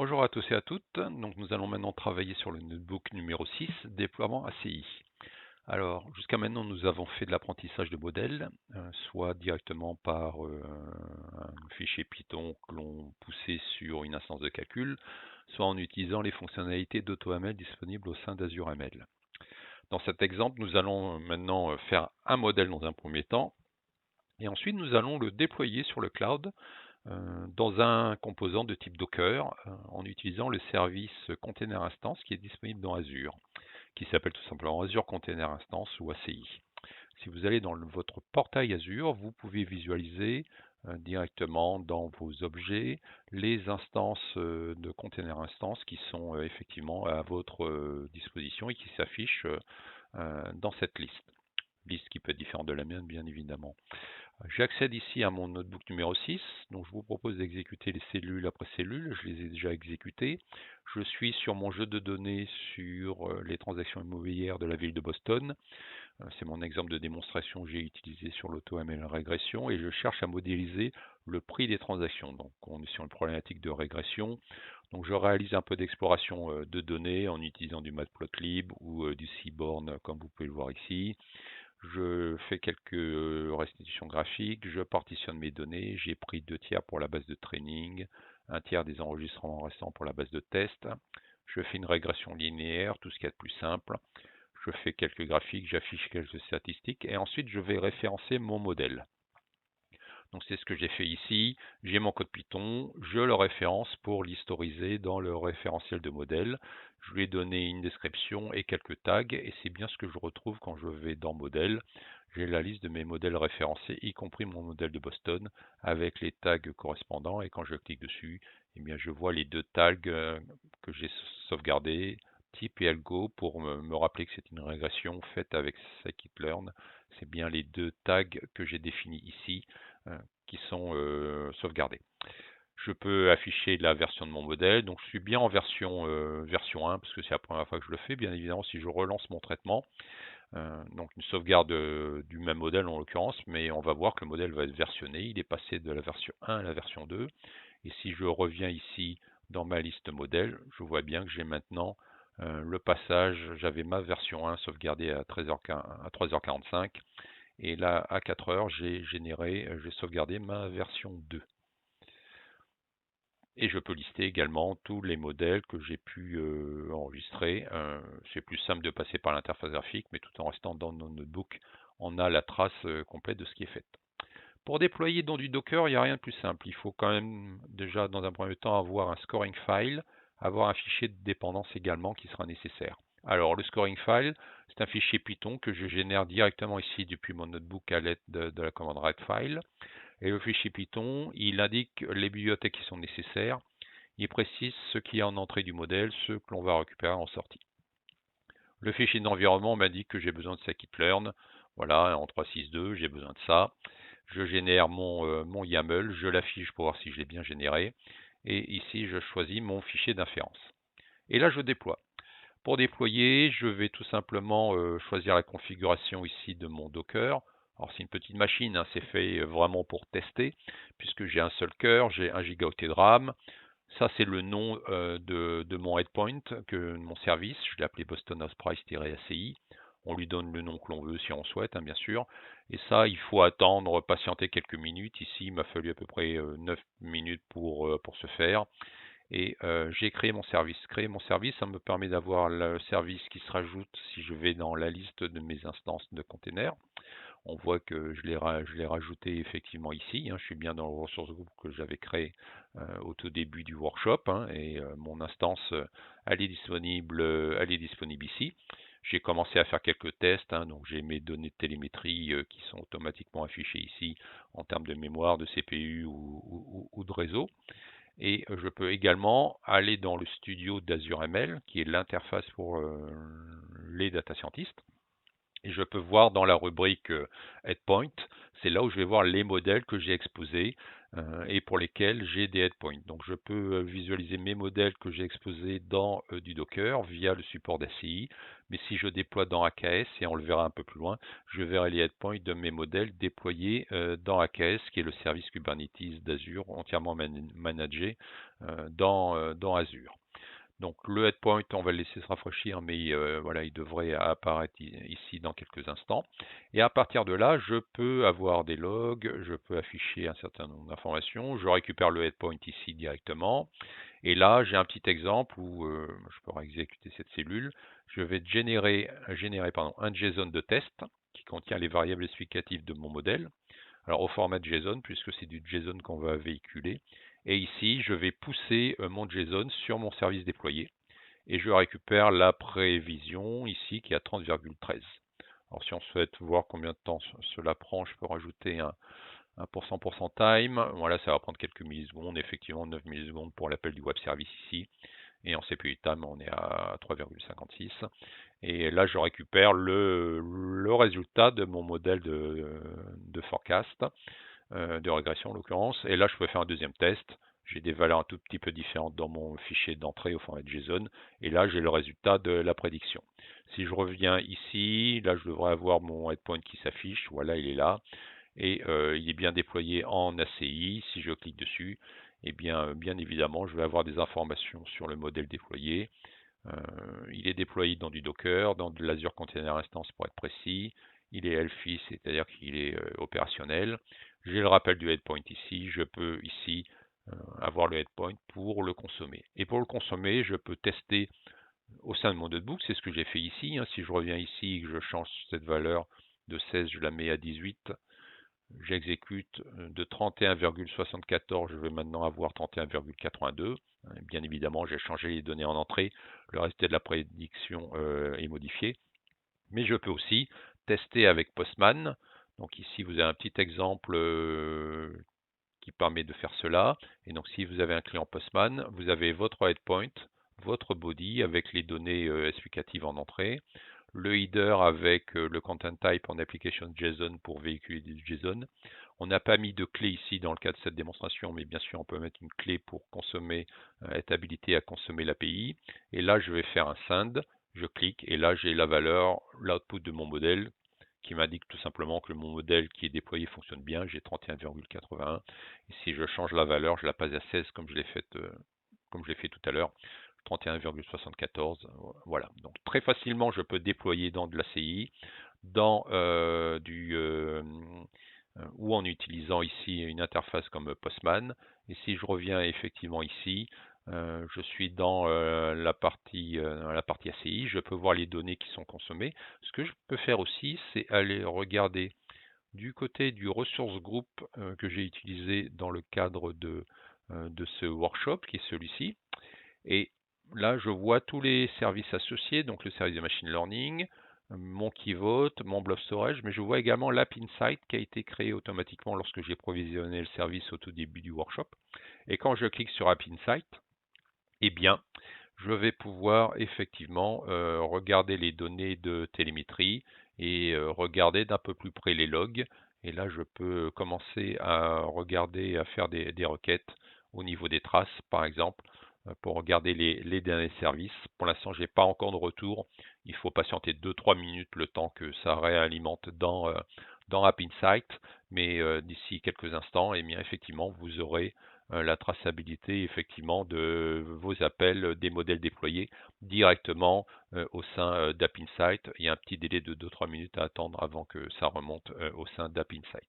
Bonjour à tous et à toutes. Donc nous allons maintenant travailler sur le notebook numéro 6, déploiement ACI. Alors, jusqu'à maintenant, nous avons fait de l'apprentissage de modèles, soit directement par un fichier Python que l'on poussait sur une instance de calcul, soit en utilisant les fonctionnalités d'AutoML disponibles au sein d'AzureML. Dans cet exemple, nous allons maintenant faire un modèle dans un premier temps, et ensuite nous allons le déployer sur le cloud dans un composant de type Docker en utilisant le service Container Instance qui est disponible dans Azure, qui s'appelle tout simplement Azure Container Instance ou ACI. Si vous allez dans votre portail Azure, vous pouvez visualiser directement dans vos objets les instances de Container Instance qui sont effectivement à votre disposition et qui s'affichent dans cette liste qui peut être différente de la mienne bien évidemment. J'accède ici à mon notebook numéro 6, donc je vous propose d'exécuter les cellules après cellules, je les ai déjà exécutées. Je suis sur mon jeu de données sur les transactions immobilières de la ville de Boston. C'est mon exemple de démonstration que j'ai utilisé sur l'AutoML régression et je cherche à modéliser le prix des transactions. Donc on est sur une problématique de régression. Donc je réalise un peu d'exploration de données en utilisant du Matplotlib ou du Seaborn comme vous pouvez le voir ici. Je fais quelques restitutions graphiques, je partitionne mes données, j'ai pris 2 tiers pour la base de training, 1 tiers des enregistrements restants pour la base de test. Je fais une régression linéaire, tout ce qu'il y a de plus simple. Je fais quelques graphiques, j'affiche quelques statistiques et ensuite je vais référencer mon modèle. Donc c'est ce que j'ai fait ici. J'ai mon code Python, je le référence pour l'historiser dans le référentiel de modèle. Je lui ai donné une description et quelques tags et c'est bien ce que je retrouve quand je vais dans modèle. J'ai la liste de mes modèles référencés, y compris mon modèle de Boston, avec les tags correspondants. Et quand je clique dessus, eh bien, je vois les 2 tags que j'ai sauvegardés, type et algo, pour me rappeler que c'est une régression faite avec scikit-learn. C'est bien les 2 tags que j'ai définis ici qui sont sauvegardés. Je peux afficher la version de mon modèle, donc je suis bien en version 1 parce que c'est la première fois que je le fais. Bien évidemment, si je relance mon traitement, donc une sauvegarde du même modèle en l'occurrence, mais on va voir que le modèle va être versionné. Il est passé de la version 1 à la version 2. Et si je reviens ici dans ma liste modèle, je vois bien que j'ai maintenant le passage. J'avais ma version 1 sauvegardée à 3h45. Et là, à 4 heures, j'ai sauvegardé ma version 2. Et je peux lister également tous les modèles que j'ai pu enregistrer. C'est plus simple de passer par l'interface graphique, mais tout en restant dans nos notebooks, on a la trace complète de ce qui est fait. Pour déployer dans du Docker, il n'y a rien de plus simple. Il faut quand même déjà, dans un premier temps, avoir un scoring file, avoir un fichier de dépendance également qui sera nécessaire. Alors, le scoring file, c'est un fichier Python que je génère directement ici depuis mon notebook à l'aide de la commande writefile. Et le fichier Python, il indique les bibliothèques qui sont nécessaires. Il précise ce qui est en entrée du modèle, ce que l'on va récupérer en sortie. Le fichier d'environnement m'indique que j'ai besoin de scikit-learn. Voilà, en 3.6.2, j'ai besoin de ça. Je génère mon YAML, je l'affiche pour voir si je l'ai bien généré. Et ici, je choisis mon fichier d'inférence. Et là, je déploie. Pour déployer, je vais tout simplement choisir la configuration ici de mon Docker. Alors c'est une petite machine, hein, c'est fait vraiment pour tester, puisque j'ai un seul cœur, j'ai 1 gigaoctet de RAM. Ça c'est le nom de mon endpoint, mon service, je l'ai appelé Boston House Price-ACI. On lui donne le nom que l'on veut si on souhaite, hein, bien sûr. Et ça, il faut attendre, patienter quelques minutes. Ici, il m'a fallu à peu près 9 minutes pour ce faire. Et j'ai créé mon service. Créer mon service, ça me permet d'avoir le service qui se rajoute si je vais dans la liste de mes instances de containers. On voit que je l'ai rajouté effectivement ici. Je suis bien dans le ressource group que j'avais créé au tout début du workshop. Et mon instance, elle est disponible ici. J'ai commencé à faire quelques tests. Donc j'ai mes données de télémétrie qui sont automatiquement affichées ici en termes de mémoire, de CPU ou de réseau. Et je peux également aller dans le studio d'AzureML, qui est l'interface pour les data scientists. Et je peux voir dans la rubrique Endpoint, c'est là où je vais voir les modèles que j'ai exposés. et pour lesquels j'ai des endpoints. Donc je peux visualiser mes modèles que j'ai exposés dans du Docker via le support d'ACI, mais si je déploie dans AKS, et on le verra un peu plus loin, je verrai les endpoints de mes modèles déployés dans AKS, qui est le service Kubernetes d'Azure entièrement managé dans Azure. Donc le headpoint, on va le laisser se rafraîchir, mais voilà, il devrait apparaître ici dans quelques instants. Et à partir de là, je peux avoir des logs, je peux afficher un certain nombre d'informations, je récupère le headpoint ici directement. Et là, j'ai un petit exemple où je pourrais exécuter cette cellule. Je vais générer un JSON de test qui contient les variables explicatives de mon modèle. Alors au format JSON, puisque c'est du JSON qu'on va véhiculer. Et ici, je vais pousser mon JSON sur mon service déployé. Et je récupère la prévision ici qui est à 30,13. Alors si on souhaite voir combien de temps cela prend, je peux rajouter un % time. Voilà, ça va prendre quelques millisecondes, effectivement 9 millisecondes pour l'appel du web service ici. Et en CPU time, on est à 3,56. Et là, je récupère le résultat de mon modèle de forecast, de régression en l'occurrence. Et là, je peux faire un deuxième test. J'ai des valeurs un tout petit peu différentes dans mon fichier d'entrée au format JSON. Et là, j'ai le résultat de la prédiction. Si je reviens ici, là, je devrais avoir mon endpoint qui s'affiche. Voilà, il est là. Et il est bien déployé en ACI. Si je clique dessus, eh bien, bien évidemment, je vais avoir des informations sur le modèle déployé. Il est déployé dans du Docker, dans de l'Azure Container Instance pour être précis. Il est healthy, c'est-à-dire qu'il est opérationnel. J'ai le rappel du headpoint ici. Je peux ici avoir le headpoint pour le consommer. Et pour le consommer, je peux tester au sein de mon notebook. C'est ce que j'ai fait ici. Si je reviens ici et que je change cette valeur de 16, je la mets à 18. J'exécute de 31,74, je vais maintenant avoir 31,82. Bien évidemment, j'ai changé les données en entrée, le reste de la prédiction est modifié. Mais je peux aussi tester avec Postman. Donc ici, vous avez un petit exemple qui permet de faire cela. Et donc si vous avez un client Postman, vous avez votre endpoint, votre body avec les données explicatives en entrée, le header avec le content type en application JSON pour véhiculer du JSON. On n'a pas mis de clé ici dans le cas de cette démonstration, mais bien sûr on peut mettre une clé pour consommer, être habilité à consommer l'API. Et là je vais faire un send, je clique et là j'ai la valeur, l'output de mon modèle qui m'indique tout simplement que mon modèle qui est déployé fonctionne bien, j'ai 31,81. Et si je change la valeur, je la passe à 16 comme je l'ai fait tout à l'heure, 31,74. Voilà. Donc très facilement, je peux déployer dans de l'ACI, dans ou en utilisant ici une interface comme Postman. Et si je reviens effectivement ici, je suis dans la partie ACI, je peux voir les données qui sont consommées. Ce que je peux faire aussi, c'est aller regarder du côté du resource group que j'ai utilisé dans le cadre de ce workshop, qui est celui-ci. Et là, je vois tous les services associés, donc le service de machine learning, mon Keyvote, mon blob storage, mais je vois également l'App Insight qui a été créé automatiquement lorsque j'ai provisionné le service au tout début du workshop. Et quand je clique sur App Insight, eh bien, je vais pouvoir effectivement regarder les données de télémétrie et regarder d'un peu plus près les logs. Et là, je peux commencer à regarder, à faire des requêtes au niveau des traces, par exemple, pour regarder les derniers services. Pour l'instant, je n'ai pas encore de retour. Il faut patienter 2-3 minutes le temps que ça réalimente dans App Insight. Mais d'ici quelques instants, eh bien, effectivement, vous aurez la traçabilité effectivement de vos appels des modèles déployés directement au sein d'App Insight. Il y a un petit délai de 2-3 minutes à attendre avant que ça remonte au sein d'App Insight.